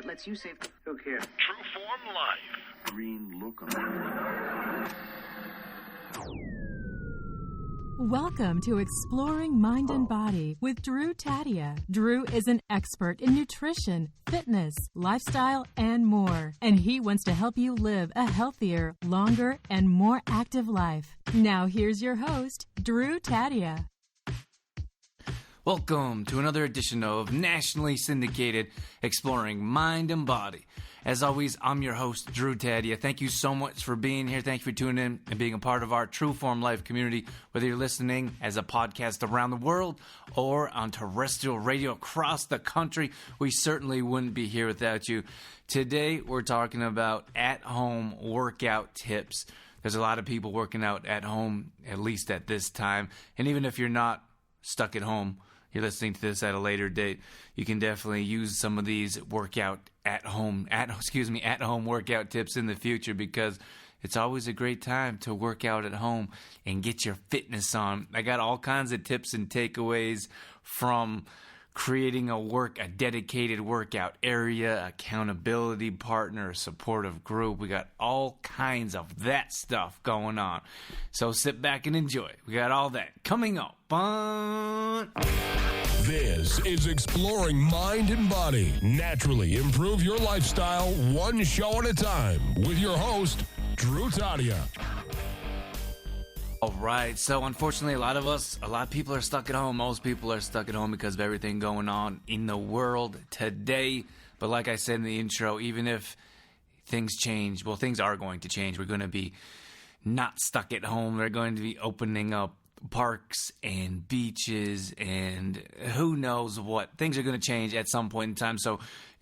that lets you save... Who cares? True Form Life. Green look on. Welcome to Exploring Mind and Body with Drew Tadia. Drew is an expert in nutrition, fitness, lifestyle, and more. And he wants to help you live a healthier, longer, and more active life. Now here's your host, Drew Tadia. Welcome to another edition of nationally syndicated Exploring Mind and Body. As always, I'm your host, Drew Tadia. Thank you so much for being here. Thank you for tuning in and being a part of our True Form Life community, whether you're listening as a podcast around the world or on terrestrial radio across the country. We certainly wouldn't be here without you. Today, we're talking about at-home workout tips. There's a lot of people working out at home, at least at this time. And even if you're not stuck at home, you're listening to this at a later date, you can definitely use some of these at-home workout tips in the future, because it's always a great time to work out at home and get your fitness on. I got all kinds of tips and takeaways from creating a dedicated workout area, accountability partner, supportive group. We got all kinds of that stuff going on. So sit back and enjoy. We got all that coming up. This is Exploring Mind and Body. Naturally improve your lifestyle one show at a time with your host, Drew Tadia. All right, so unfortunately, a lot of people are stuck at home. Most people are stuck at home because of everything going on in the world today. But like I said in the intro, even if things change, well, things are going to change. We're going to be not stuck at home. They're going to be opening up parks and beaches and who knows what. Things are going to change at some point in time.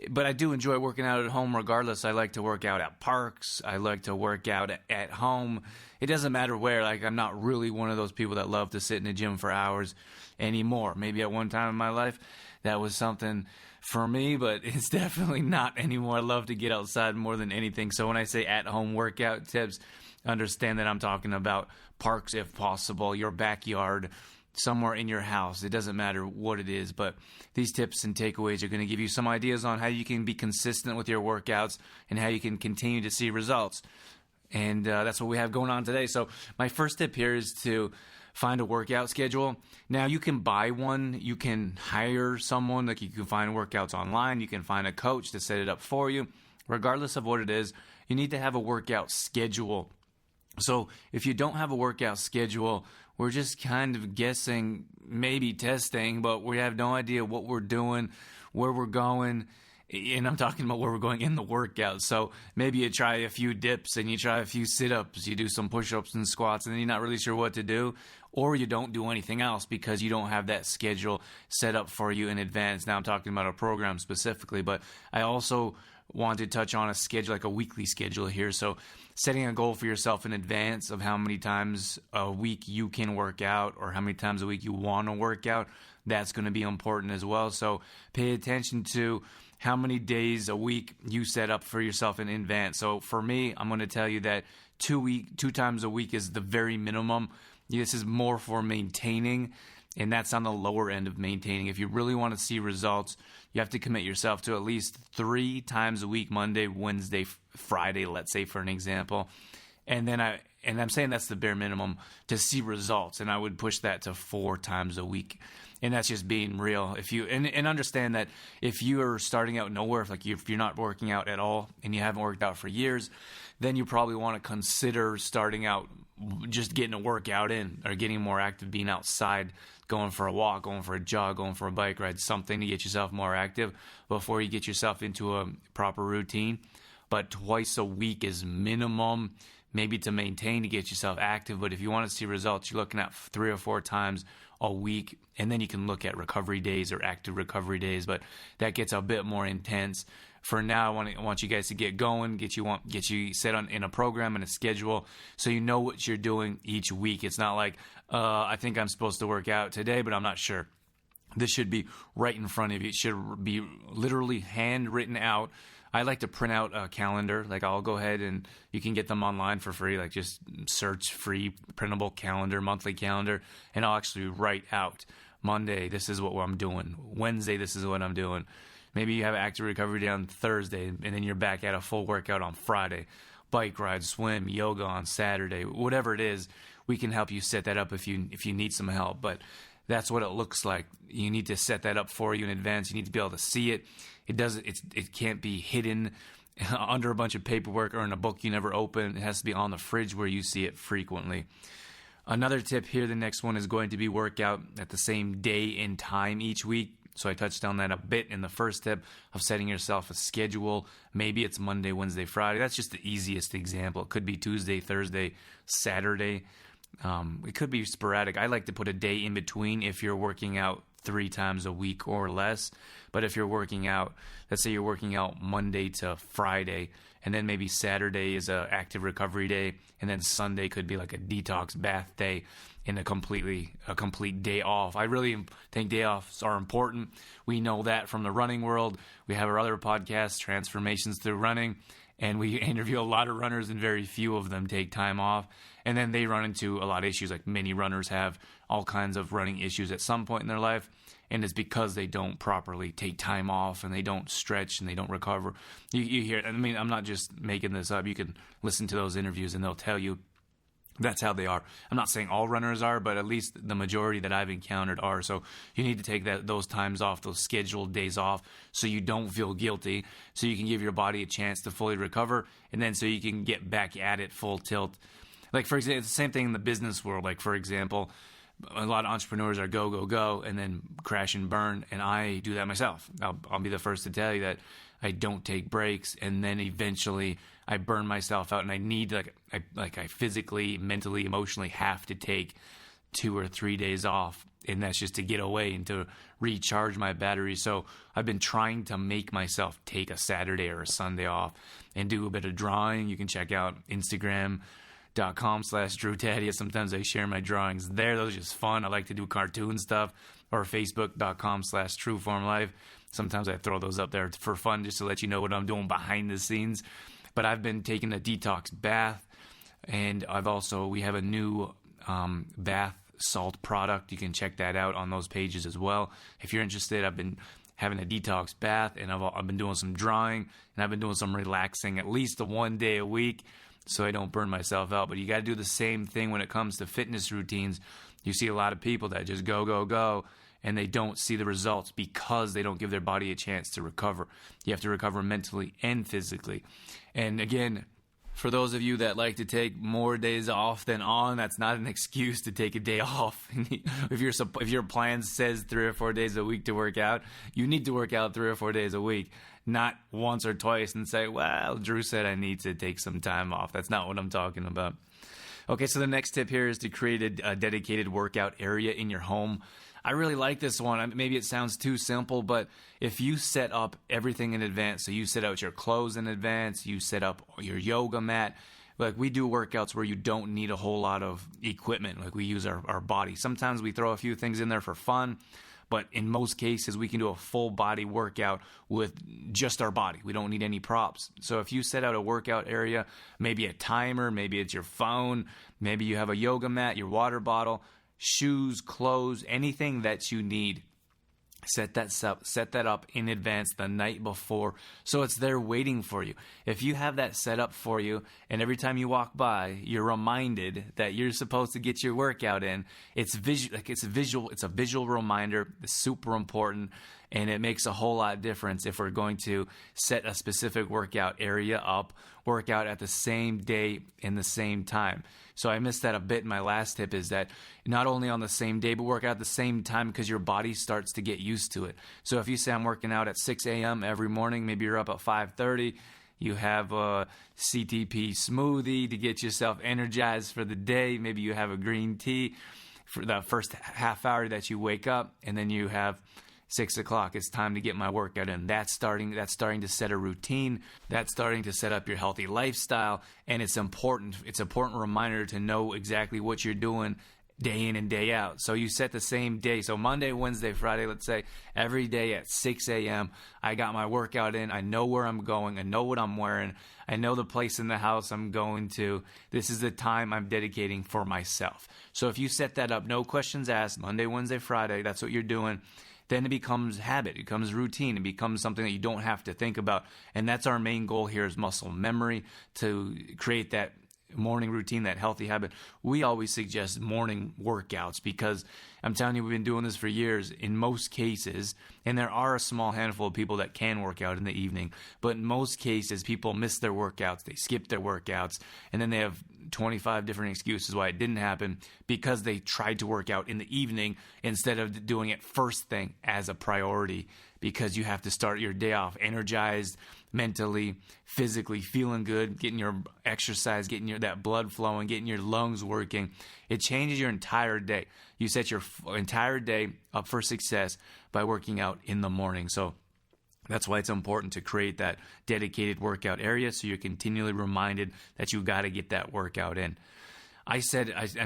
But I do enjoy working out at home regardless. I like to work out at parks. I like to work out at home. It doesn't matter where. Like, I'm not really one of those people that love to sit in the gym for hours anymore. Maybe at one time in my life that was something for me, but it's definitely not anymore. I love to get outside more than anything. So when I say at-home workout tips, understand that I'm talking about parks if possible, your backyard, somewhere in your house. It doesn't matter what it is, but these tips and takeaways are going to give you some ideas on how you can be consistent with your workouts and how you can continue to see results. And that's what we have going on today. So my first tip here is to find a workout schedule. Now, you can buy one. You can hire someone. Like, you can find workouts online. You can find a coach to set it up for you. Regardless of what it is, you need to have a workout schedule. So if you don't have a workout schedule, we're just kind of guessing, maybe testing, but we have no idea what we're doing, where we're going. And I'm talking about where we're going in the workout. So maybe you try a few dips and you try a few sit-ups, you do some push-ups and squats, and then you're not really sure what to do. Or you don't do anything else because you don't have that schedule set up for you in advance. Now I'm talking about a program specifically, but I also want to touch on a schedule, like a weekly schedule here. So setting a goal for yourself in advance of how many times a week you can work out or how many times a week you want to work out, that's going to be important as well. So pay attention to how many days a week you set up for yourself in advance. So for me, I'm going to tell you that 2 times a week is the very minimum. This is more for maintaining, and that's on the lower end of maintaining. If you really want to see results, you have to commit yourself to at least 3 times a week, Monday, Wednesday, Friday, let's say, for an example. And I'm saying that's the bare minimum to see results, and I would push that to 4 times a week. And that's just being real. If you and understand that if you are starting out nowhere, if you're not working out at all and you haven't worked out for years, then you probably want to consider starting out just getting a workout in, or getting more active, being outside, going for a walk, going for a jog, going for a bike ride, something to get yourself more active before you get yourself into a proper routine. But twice a week is minimum, maybe to maintain, to get yourself active. But if you want to see results, you're looking at 3 or 4 times a week, and then you can look at recovery days or active recovery days, but that gets a bit more intense. For now, I want you guys to get going, get you set in a program and a schedule so you know what you're doing each week. It's not like, I think I'm supposed to work out today, but I'm not sure. This should be right in front of you. It should be literally handwritten out. I like to print out a calendar. Like, I'll go ahead and you can get them online for free. Like, just search free printable calendar, monthly calendar, and I'll actually write out Monday, this is what I'm doing. Wednesday, this is what I'm doing. Maybe you have active recovery day on Thursday, and then you're back at a full workout on Friday. Bike ride, swim, yoga on Saturday, whatever it is, we can help you set that up if you need some help. But that's what it looks like. You need to set that up for you in advance. You need to be able to see it. It can't be hidden under a bunch of paperwork or in a book you never open. It has to be on the fridge where you see it frequently. Another tip here, the next one is going to be workout at the same day and time each week. So I touched on that a bit in the first tip of setting yourself a schedule. Maybe it's Monday, Wednesday, Friday. That's just the easiest example. It could be Tuesday, Thursday, Saturday. It could be sporadic. I like to put a day in between if you're working out 3 times a week or less. But if you're working out, let's say you're working out Monday to Friday, and then maybe Saturday is an active recovery day, and then Sunday could be like a detox bath day and a complete day off. I really think day offs are important. We know that from the running world. We have our other podcast, Transformations Through Running, and we interview a lot of runners, and very few of them take time off. And then they run into a lot of issues. Like many runners have all kinds of running issues at some point in their life, and it's because they don't properly take time off, and they don't stretch, and they don't recover. You hear, I mean, I'm not just making this up. You can listen to those interviews, and they'll tell you that's how they are. I'm not saying all runners are, but at least the majority that I've encountered are. So you need to take those times off, those scheduled days off, so you don't feel guilty, so you can give your body a chance to fully recover, and then so you can get back at it full tilt. Like, for example, it's the same thing in the business world. Like, for example, a lot of entrepreneurs are go, go, go, and then crash and burn, and I do that myself. I'll be the first to tell you that I don't take breaks, and then eventually I burn myself out, and I need, I physically, mentally, emotionally have to take 2 or 3 days off, and that's just to get away and to recharge my battery. So I've been trying to make myself take a Saturday or a Sunday off and do a bit of drawing. You can check out Instagram.com/DrewTadia. Sometimes I share my drawings there. Those are just fun. I like to do cartoon stuff. Or Facebook.com/TrueFormLife. Sometimes I throw those up there for fun just to let you know what I'm doing behind the scenes. But I've been taking a detox bath, and we have a new bath salt product. You can check that out on those pages as well. If you're interested, I've been having a detox bath, and I've been doing some drawing, and I've been doing some relaxing at least 1 day a week so I don't burn myself out. But you got to do the same thing when it comes to fitness routines. You see a lot of people that just go, go, go, and they don't see the results because they don't give their body a chance to recover. You have to recover mentally and physically. And again, for those of you that like to take more days off than on, that's not an excuse to take a day off. If your plan says 3 or 4 days a week to work out, you need to work out 3 or 4 days a week, not once or twice and say, well, Drew said I need to take some time off. That's not what I'm talking about. Okay, so the next tip here is to create a dedicated workout area in your home. I really like this one. Maybe it sounds too simple, but if you set up everything in advance, so you set out your clothes in advance, you set up your yoga mat. Like, we do workouts where you don't need a whole lot of equipment. Like, we use our body. Sometimes we throw a few things in there for fun, but in most cases, we can do a full body workout with just our body. We don't need any props. So if you set out a workout area, maybe a timer, maybe it's your phone, maybe you have a yoga mat, your water bottle, shoes, clothes, anything that you need, set that up in advance the night before, so it's there waiting for you. If you have that set up for you, and every time you walk by, you're reminded that you're supposed to get your workout in, it's a visual reminder. It's super important, and it makes a whole lot difference if we're going to set a specific workout area up, workout at the same day in the same time. So I missed that a bit in my last tip, is that not only on the same day, but work out at the same time, because your body starts to get used to it. So if you say I'm working out at 6 a.m. every morning, maybe you're up at 5:30, you have a CTP smoothie to get yourself energized for the day. Maybe you have a green tea for the first half hour that you wake up, and then you have 6 o'clock, it's time to get my workout in. That's starting to set a routine. That's starting to set up your healthy lifestyle. And it's important. It's an important reminder to know exactly what you're doing day in and day out. So you set the same day. So Monday, Wednesday, Friday, let's say, every day at 6 a.m., I got my workout in. I know where I'm going. I know what I'm wearing. I know the place in the house I'm going to. This is the time I'm dedicating for myself. So if you set that up, no questions asked, Monday, Wednesday, Friday, that's what you're doing, then it becomes habit, it becomes routine, it becomes something that you don't have to think about. And that's our main goal here is muscle memory, to create that morning routine, that healthy habit. We always suggest morning workouts because I'm telling you, we've been doing this for years in most cases, and there are a small handful of people that can work out in the evening, but in most cases people miss their workouts, they skip their workouts, and then they have 25 different excuses why it didn't happen because they tried to work out in the evening instead of doing it first thing as a priority, because you have to start your day off energized, mentally, physically, feeling good, getting your exercise, getting that blood flowing, getting your lungs working. It changes your entire day. You set your entire day up for success by working out in the morning. So that's why it's important to create that dedicated workout area so you're continually reminded that you got to get that workout in. I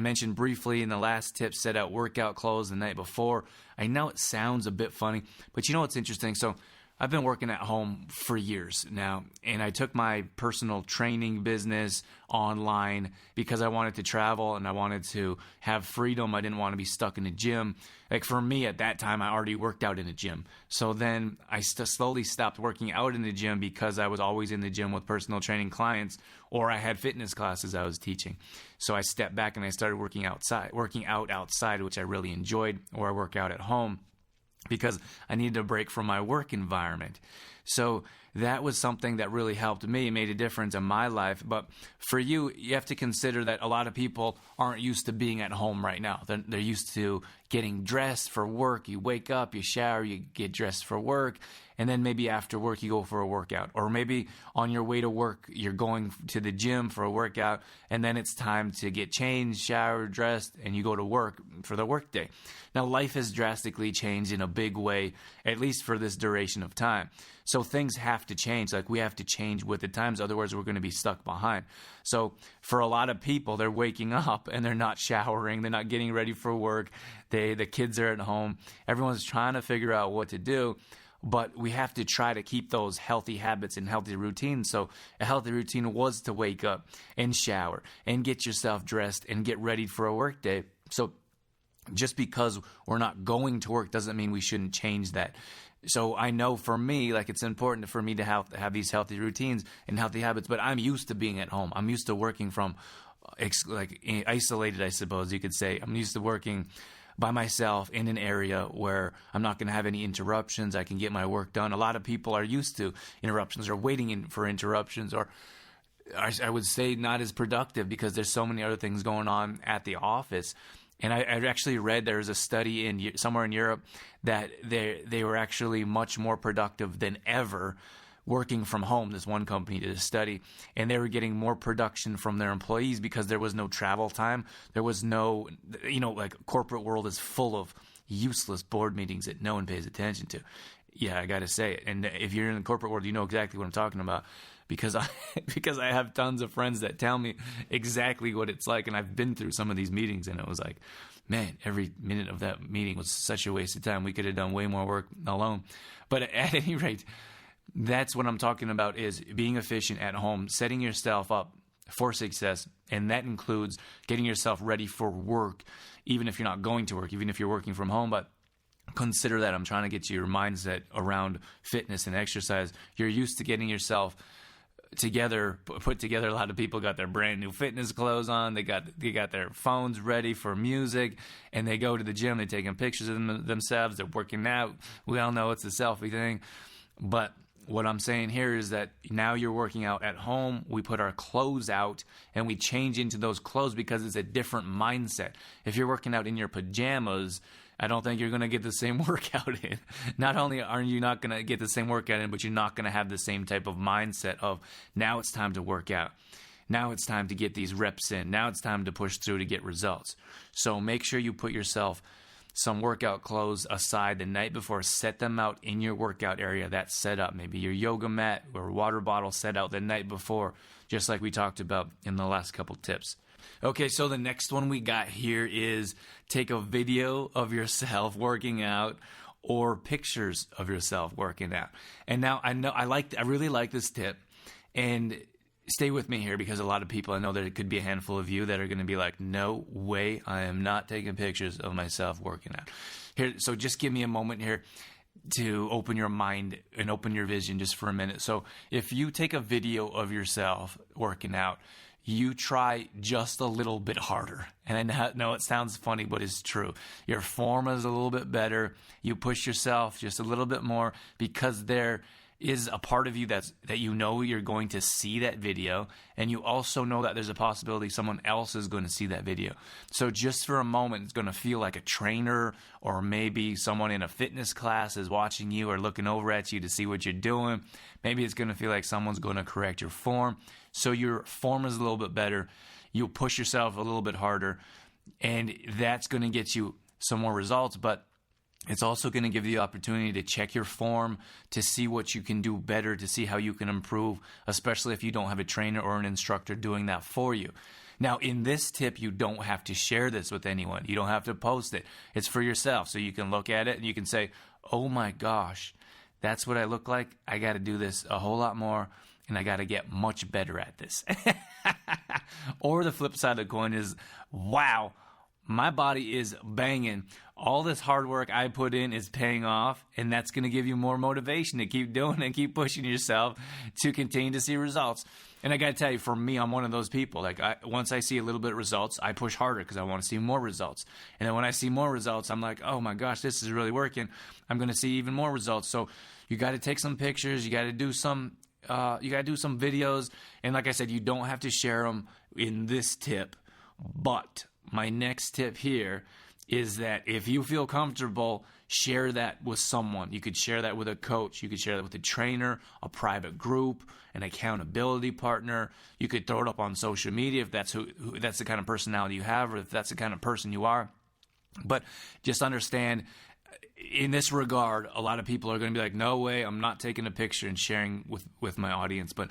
mentioned briefly in the last tip, set out workout clothes the night before. I know it sounds a bit funny, but you know what's interesting? So I've been working at home for years now, and I took my personal training business online because I wanted to travel and I wanted to have freedom. I didn't want to be stuck in a gym. Like for me at that time, I already worked out in a gym. So then I slowly stopped working out in the gym because I was always in the gym with personal training clients, or I had fitness classes I was teaching. So I stepped back and I started working out outside, which I really enjoyed, or I work out at home, because I needed a break from my work environment. So that was something that really helped me, made a difference in my life. But for you, you have to consider that a lot of people aren't used to being at home right now. They're used to getting dressed for work. You wake up, you shower, you get dressed for work, and then maybe after work you go for a workout. Or maybe on your way to work, you're going to the gym for a workout, and then it's time to get changed, showered, dressed, and you go to work for the workday. Now, life has drastically changed in a big way, at least for this duration of time. So things have to change. Like we have to change with the times, otherwise we're going to be stuck behind. So for a lot of people, they're waking up and they're not showering, they're not getting ready for work. The kids are at home. Everyone's trying to figure out what to do. But we have to try to keep those healthy habits and healthy routines. So a healthy routine was to wake up and shower and get yourself dressed and get ready for a work day. So just because we're not going to work doesn't mean we shouldn't change that. So I know for me, like it's important for me to have these healthy routines and healthy habits, but I'm used to being at home. I'm used to working from isolated, I suppose you could say. I'm used to working by myself in an area where I'm not going to have any interruptions. I can get my work done. A lot of people are used to interruptions or waiting for interruptions, or I would say not as productive because there's so many other things going on at the office. And I actually read there was a study somewhere in Europe that they were actually much more productive than ever working from home. This one company did a study, and they were getting more production from their employees because there was no travel time. There was no, like corporate world is full of useless board meetings that no one pays attention to. Yeah, I got to say it. And if you're in the corporate world, you know exactly what I'm talking about. Because I have tons of friends that tell me exactly what it's like, and I've been through some of these meetings, and it was like, man, every minute of that meeting was such a waste of time. We could have done way more work alone. But at any rate, that's what I'm talking about, is being efficient at home, setting yourself up for success, and that includes getting yourself ready for work, even if you're not going to work, even if you're working from home. But consider that I'm trying to get your mindset around fitness and exercise. You're used to getting yourself put together. A lot of people got their brand new fitness clothes on. They got their phones ready for music, and they go to the gym. They're taking pictures of themselves. They're working out. We all know it's a selfie thing. But what I'm saying here is that now you're working out at home. We put our clothes out and we change into those clothes because it's a different mindset. If you're working out in your pajamas, I don't think you're going to get the same workout in. Not only are you not going to get the same workout in, but you're not going to have the same type of mindset of, now it's time to work out. Now it's time to get these reps in. Now it's time to push through to get results. So make sure you put yourself some workout clothes aside the night before. Set them out in your workout area that's set up. Maybe your yoga mat or water bottle set out the night before, just like we talked about in the last couple tips. Okay, so the next one we got here is take a video of yourself working out or pictures of yourself working out. And now I really like this tip, and stay with me here, because a lot of people, I know there could be a handful of you that are going to be like, no way, I am not taking pictures of myself working out. Here, so just give me a moment here to open your mind and open your vision just for a minute. So if you take a video of yourself working out, you try just a little bit harder. And I know it sounds funny, but it's true. Your form is a little bit better. You push yourself just a little bit more, because there is a part of you that you know you're going to see that video, and you also know that there's a possibility someone else is going to see that video. So just for a moment, it's going to feel like a trainer or maybe someone in a fitness class is watching you or looking over at you to see what you're doing. Maybe it's going to feel like someone's going to correct your form. So your form is a little bit better. You'll push yourself a little bit harder, and that's going to get you some more results. But it's also going to give you the opportunity to check your form, to see what you can do better, to see how you can improve, especially if you don't have a trainer or an instructor doing that for you. Now, in this tip, you don't have to share this with anyone. You don't have to post it. It's for yourself. So you can look at it and you can say, oh my gosh, that's what I look like. I got to do this a whole lot more, and I got to get much better at this. Or the flip side of the coin is, wow, my body is banging. All this hard work I put in is paying off, and that's going to give you more motivation to keep doing and keep pushing yourself to continue to see results. And I got to tell you, for me, I'm one of those people. Like, once I see a little bit of results, I push harder because I want to see more results. And then when I see more results, I'm like, oh my gosh, this is really working. I'm going to see even more results. So you got to take some pictures. You got to do some videos. And like I said, you don't have to share them in this tip. But my next tip here is that if you feel comfortable, share that with someone. You could share that with a coach. You could share that with a trainer, a private group, an accountability partner. You could throw it up on social media if that's that's the kind of personality you have, or if that's the kind of person you are. But just understand, in this regard, a lot of people are going to be like, no way, I'm not taking a picture and sharing with my audience. But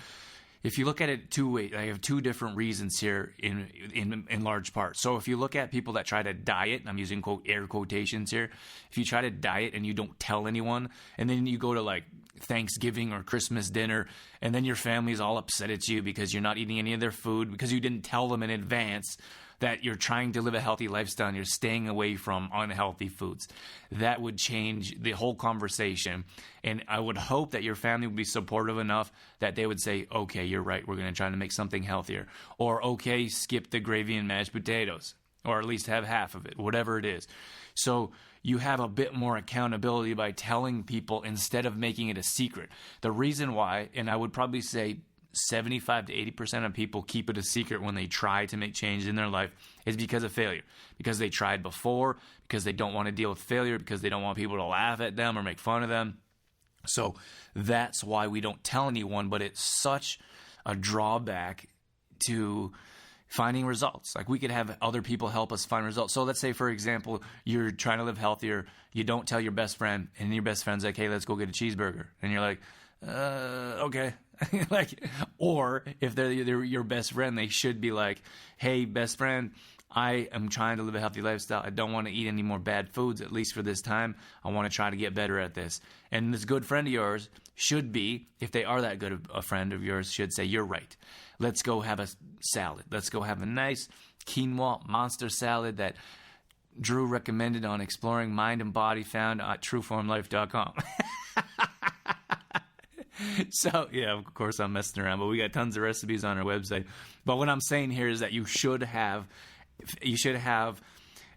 if you look at it two ways, I have two different reasons here in large part. So if you look at people that try to diet, and I'm using air quotations here, if you try to diet and you don't tell anyone, and then you go to like Thanksgiving or Christmas dinner, and then your family's all upset at you because you're not eating any of their food because you didn't tell them in advance that you're trying to live a healthy lifestyle and you're staying away from unhealthy foods. That would change the whole conversation. And I would hope that your family would be supportive enough that they would say, okay, you're right, we're going to try to make something healthier. Or, okay, skip the gravy and mashed potatoes. Or at least have half of it, whatever it is. So you have a bit more accountability by telling people instead of making it a secret. The reason why, and I would probably say 75 to 80% of people keep it a secret when they try to make change in their life, is because of failure. Because they tried before, because they don't want to deal with failure, because they don't want people to laugh at them or make fun of them. So that's why we don't tell anyone, but it's such a drawback to finding results. Like, we could have other people help us find results. So let's say, for example, you're trying to live healthier. You don't tell your best friend, and your best friend's like, hey, let's go get a cheeseburger. And you're like, okay. Or if they're your best friend, they should be like, hey, best friend, I am trying to live a healthy lifestyle. I don't want to eat any more bad foods, at least for this time. I want to try to get better at this. And this good friend of yours should be, if they are that good of a friend of yours, should say, you're right. Let's go have a salad. Let's go have a nice quinoa monster salad that Drew recommended on Exploring Mind and Body, found at trueformlife.com. So, yeah, of course I'm messing around, but we got tons of recipes on our website. But what I'm saying here is that you should have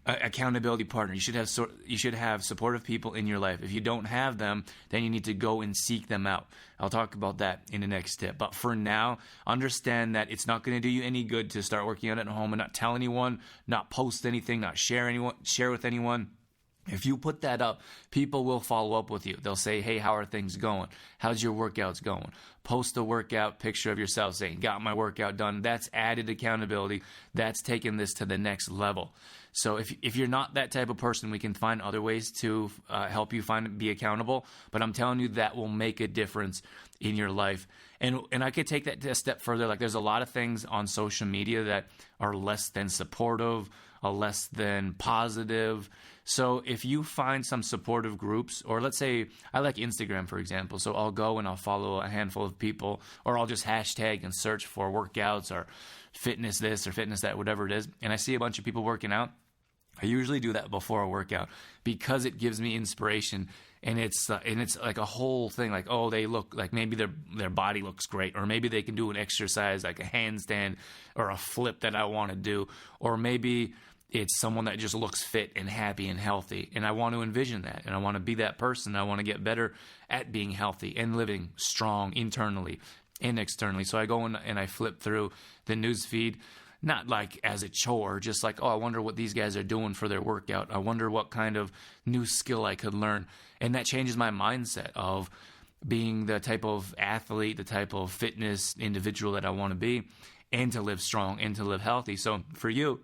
accountability partner. You should have supportive people in your life. If you don't have them, then you need to go and seek them out. I'll talk about that in the next tip. But for now, understand that it's not going to do you any good to start working out at home and not tell anyone, not post anything, not share with anyone. If you put that up, people will follow up with you. They'll say, hey, how are things going? How's your workouts going? Post a workout picture of yourself saying, got my workout done. That's added accountability. That's taken this to the next level. So if you're not that type of person, we can find other ways to help you be accountable. But I'm telling you, that will make a difference in your life. And I could take that a step further. Like, there's a lot of things on social media that are less than supportive, less than positive. So if you find some supportive groups, or let's say I like Instagram, for example, so I'll go and I'll follow a handful of people, or I'll just hashtag and search for workouts or fitness this or fitness that, whatever it is, and I see a bunch of people working out. I usually do that before a workout because it gives me inspiration, and it's like a whole thing. Like, oh, they look like maybe their body looks great, or maybe they can do an exercise like a handstand or a flip that I want to do, or maybe it's someone that just looks fit and happy and healthy, and I want to envision that, and I want to be that person. I want to get better at being healthy and living strong internally and externally. So I go in and I flip through the news feed, not like as a chore, just like, oh, I wonder what these guys are doing for their workout. I wonder what kind of new skill I could learn. And that changes my mindset of being the type of athlete, the type of fitness individual that I want to be, and to live strong and to live healthy. So for you,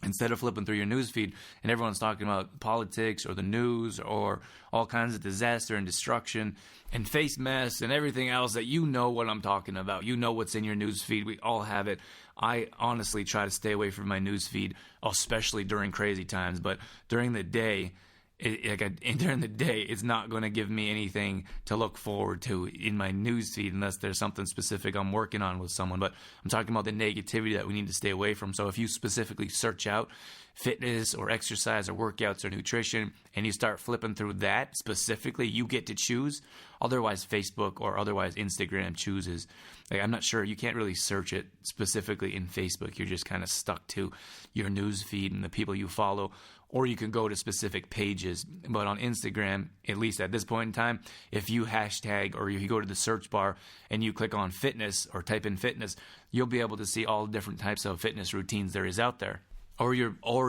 instead of flipping through your news feed and everyone's talking about politics or the news or all kinds of disaster and destruction and face masks and everything else that you know what I'm talking about. You know what's in your news feed. We all have it. I honestly try to stay away from my news feed, especially during crazy times. But during the day, it's not going to give me anything to look forward to in my news feed unless there's something specific I'm working on with someone. But I'm talking about the negativity that we need to stay away from. So if you specifically search out fitness or exercise or workouts or nutrition and you start flipping through that specifically, you get to choose. Otherwise, Facebook or otherwise Instagram chooses. Like, I'm not sure. You can't really search it specifically in Facebook. You're just kind of stuck to your news feed and the people you follow. Or you can go to specific pages. But on Instagram, at least at this point in time, if you hashtag or you go to the search bar and you click on fitness or type in fitness, you'll be able to see all the different types of fitness routines there is out there. Or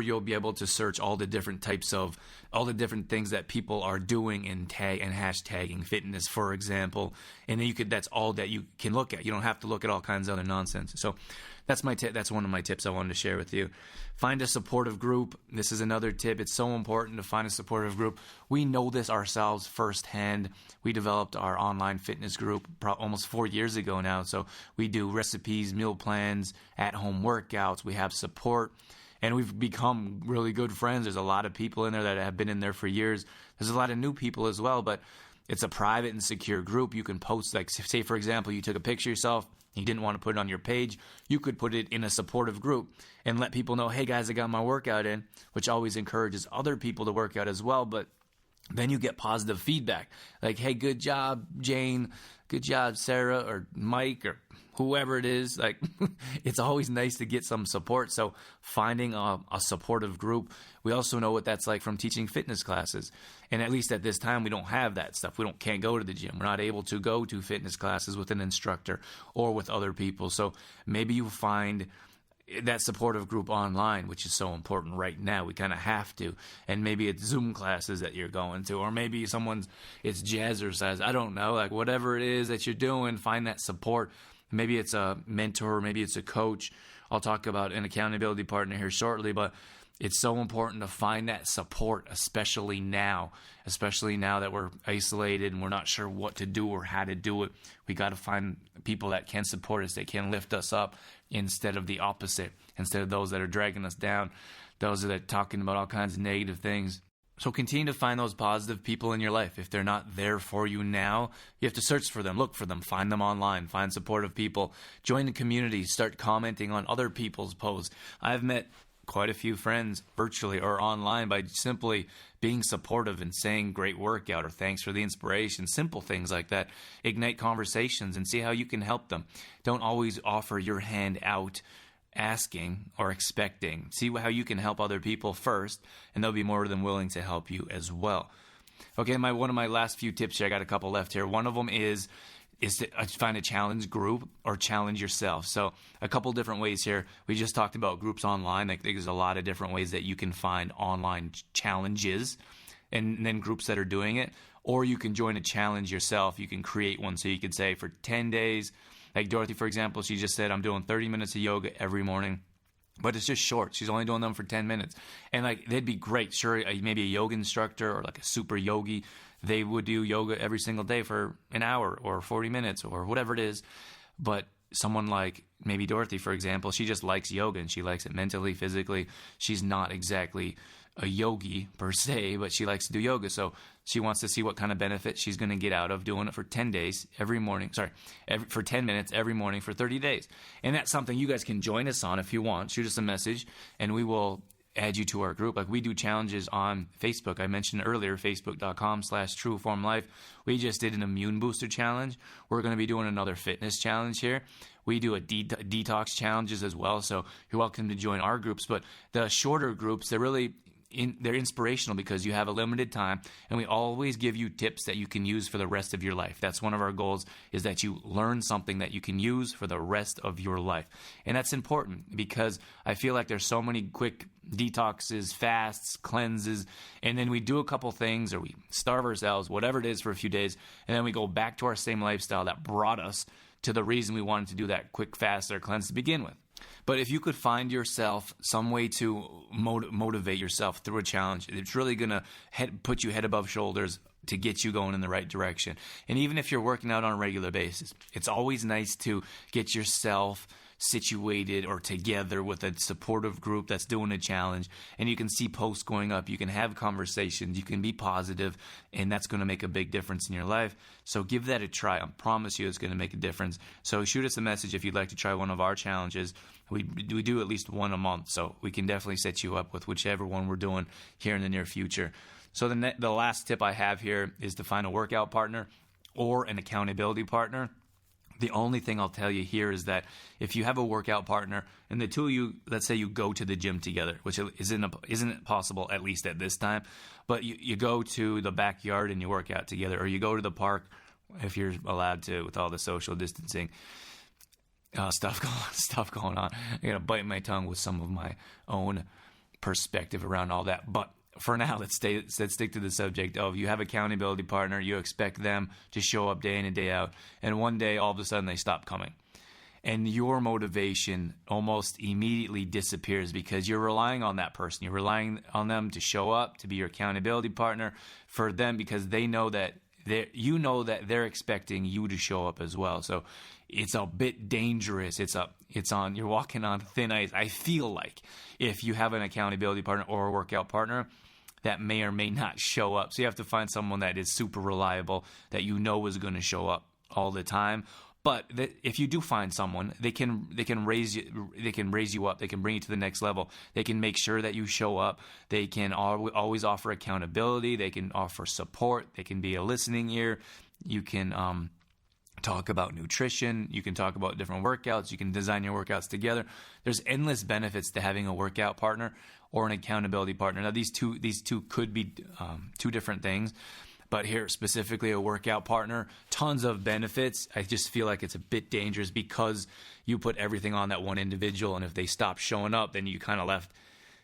you'll be able to search all the different things that people are doing and hashtagging fitness, for example. And then that's all that you can look at. You don't have to look at all kinds of other nonsense. So that's my tip. That's one of my tips I wanted to share with you. Find a supportive group. This is another tip. It's so important to find a supportive group. We know this ourselves firsthand. We developed our online fitness group almost 4 years ago now. So we do recipes, meal plans, at-home workouts. We have support. And we've become really good friends. There's a lot of people in there that have been in there for years. There's a lot of new people as well, but it's a private and secure group. You can post, like, say, for example, you took a picture of yourself, you didn't want to put it on your page. You could put it in a supportive group and let people know, hey, guys, I got my workout in, which always encourages other people to work out as well. But then you get positive feedback. Like, hey, good job, Jane. Good job, Sarah or Mike or whoever it is. Like, it's always nice to get some support. So finding a supportive group. We also know what that's like from teaching fitness classes. And at least at this time, we don't have that stuff. We can't go to the gym. We're not able to go to fitness classes with an instructor or with other people. So maybe you find that supportive group online, which is so important right now. We kind of have to. And maybe it's Zoom classes that you're going to, or maybe it's jazzercise. I don't know. Like, whatever it is that you're doing, find that support. Maybe it's a mentor, maybe it's a coach. I'll talk about an accountability partner here shortly, but it's so important to find that support, especially now that we're isolated and we're not sure what to do or how to do it. We got to find people that can support us, that can lift us up instead of the opposite, instead of those that are dragging us down, those that are talking about all kinds of negative things. So continue to find those positive people in your life. If they're not there for you now, you have to search for them, look for them, find them online, find supportive people, join the community, start commenting on other people's posts. I've met quite a few friends virtually or online by simply being supportive and saying great workout or thanks for the inspiration, simple things like that. Ignite conversations and see how you can help them. Don't always offer your hand out asking or expecting. See how you can help other people first, and they'll be more than willing to help you as well. Okay, one of my last few tips here, I got a couple left here. One of them is to find a challenge group or challenge yourself. So a couple different ways here. We just talked about groups online. Like, there's a lot of different ways that you can find online challenges and then groups that are doing it. Or you can join a challenge yourself. You can create one. So you could say for 10 days, like Dorothy, for example, she just said, I'm doing 30 minutes of yoga every morning. But it's just short. She's only doing them for 10 minutes. And like, they'd be great. Sure, maybe a yoga instructor or like a super yogi, they would do yoga every single day for an hour or 40 minutes or whatever it is. But someone like maybe Dorothy, for example, she just likes yoga and she likes it mentally, physically. She's not exactly a yogi per se, but she likes to do yoga. So she wants to see what kind of benefit she's going to get out of doing it for 10 days every morning. For 10 minutes every morning for 30 days. And that's something you guys can join us on if you want. Shoot us a message and we will add you to our group. Like we do challenges on Facebook. I mentioned earlier, facebook.com/trueformlife. We just did an immune booster challenge. We're going to be doing another fitness challenge here. We do a detox challenges as well. So you're welcome to join our groups. But the shorter groups, they're inspirational because you have a limited time, and we always give you tips that you can use for the rest of your life. That's one of our goals, is that you learn something that you can use for the rest of your life. And that's important because I feel like there's so many quick detoxes, fasts, cleanses, and then we do a couple things or we starve ourselves, whatever it is, for a few days, and then we go back to our same lifestyle that brought us to the reason we wanted to do that quick fast or cleanse to begin with. But if you could find yourself some way to motivate yourself through a challenge, it's really going to put you head above shoulders to get you going in the right direction. And even if you're working out on a regular basis, it's always nice to get yourself situated or together with a supportive group that's doing a challenge, and you can see posts going up, you can have conversations, you can be positive, and that's going to make a big difference in your life. So give that a try. I promise you it's going to make a difference. So shoot us a message if you'd like to try one of our challenges. We do at least one a month, so we can definitely set you up with whichever one we're doing here in the near future. So the last tip I have here is to find a workout partner or an accountability partner. The only thing I'll tell you here is that if you have a workout partner and the two of you, let's say you go to the gym together, which isn't possible at least at this time, but you go to the backyard and you work out together, or you go to the park if you're allowed to with all the social distancing stuff going on. I'm going to bite my tongue with some of my own perspective around all that. But for now, let's stick to the subject of you have an accountability partner. You expect them to show up day in and day out. And one day, all of a sudden, they stop coming. And your motivation almost immediately disappears because you're relying on that person. You're relying on them to show up, to be your accountability partner for them, because they know that they're expecting you to show up as well. So it's a bit dangerous. You're walking on thin ice. I feel like if you have an accountability partner or a workout partner that may or may not show up. So you have to find someone that is super reliable, that you know is going to show up all the time. But if you do find someone, they can raise you up. They can bring you to the next level. They can make sure that you show up. They can always offer accountability. They can offer support. They can be a listening ear. You can talk about nutrition. You can talk about different workouts. You can design your workouts together. There's endless benefits to having a workout partner or an accountability partner. Now, these two could be two different things. But here, specifically a workout partner, tons of benefits. I just feel like it's a bit dangerous because you put everything on that one individual, and if they stop showing up, then you kind of left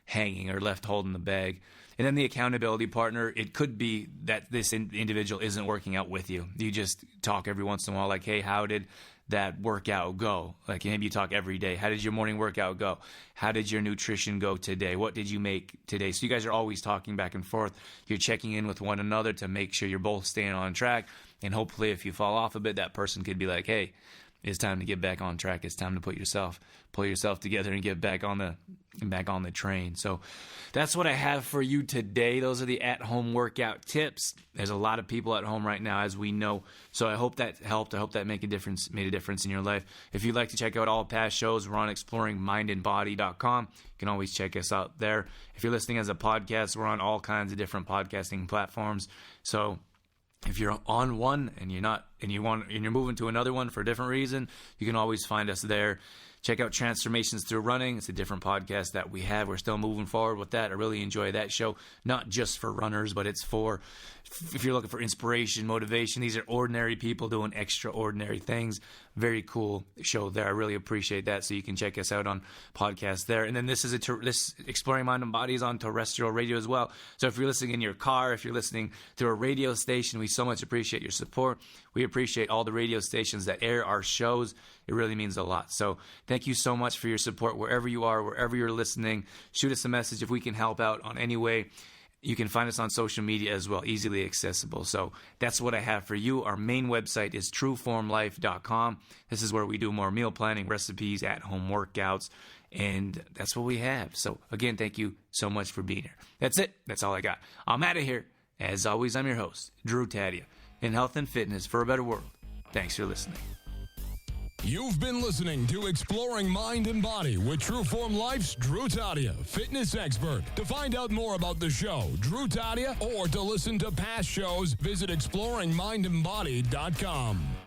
hanging or left holding the bag. And then the accountability partner, it could be that this individual isn't working out with you. You just talk every once in a while like, hey, how did that workout go? Like maybe you talk every day. How did your morning workout go? How did your nutrition go today? What did you make today? So you guys are always talking back and forth. You're checking in with one another to make sure you're both staying on track. And hopefully if you fall off a bit, that person could be like, hey, it's time to get back on track. It's time to pull yourself together and get back on the train. So that's what I have for you today. Those are the at-home workout tips. There's a lot of people at home right now, as we know. So I hope that helped. I hope that made a difference in your life. If you'd like to check out all past shows, we're on exploringmindandbody.com. You can always check us out there. If you're listening as a podcast, we're on all kinds of different podcasting platforms. So if you're on one and you're moving to another one for a different reason, you can always find us there. Check out Transformations Through Running. It's a different podcast that we have. We're still moving forward with that. I really enjoy that show, not just for runners, but it's for if you're looking for inspiration, motivation. These are ordinary people doing extraordinary things. Very cool show there. I really appreciate that. So you can check us out on podcasts there. And then this Exploring Mind and Body is on terrestrial radio as well. So if you're listening in your car, if you're listening through a radio station, we so much appreciate your support. We appreciate all the radio stations that air our shows. It really means a lot. So thank you so much for your support wherever you are, wherever you're listening. Shoot us a message if we can help out on any way. You can find us on social media as well, easily accessible. So that's what I have for you. Our main website is trueformlife.com. This is where we do more meal planning, recipes, at-home workouts, And that's what we have. So, again, thank you so much for being here. That's it. That's all I got. I'm out of here. As always, I'm your host, Drew Tadia, in health and fitness for a better world. Thanks for listening. You've been listening to Exploring Mind and Body with Trueform Life's Drew Tadia, fitness expert. To find out more about the show, Drew Tadia, or to listen to past shows, visit exploringmindandbody.com.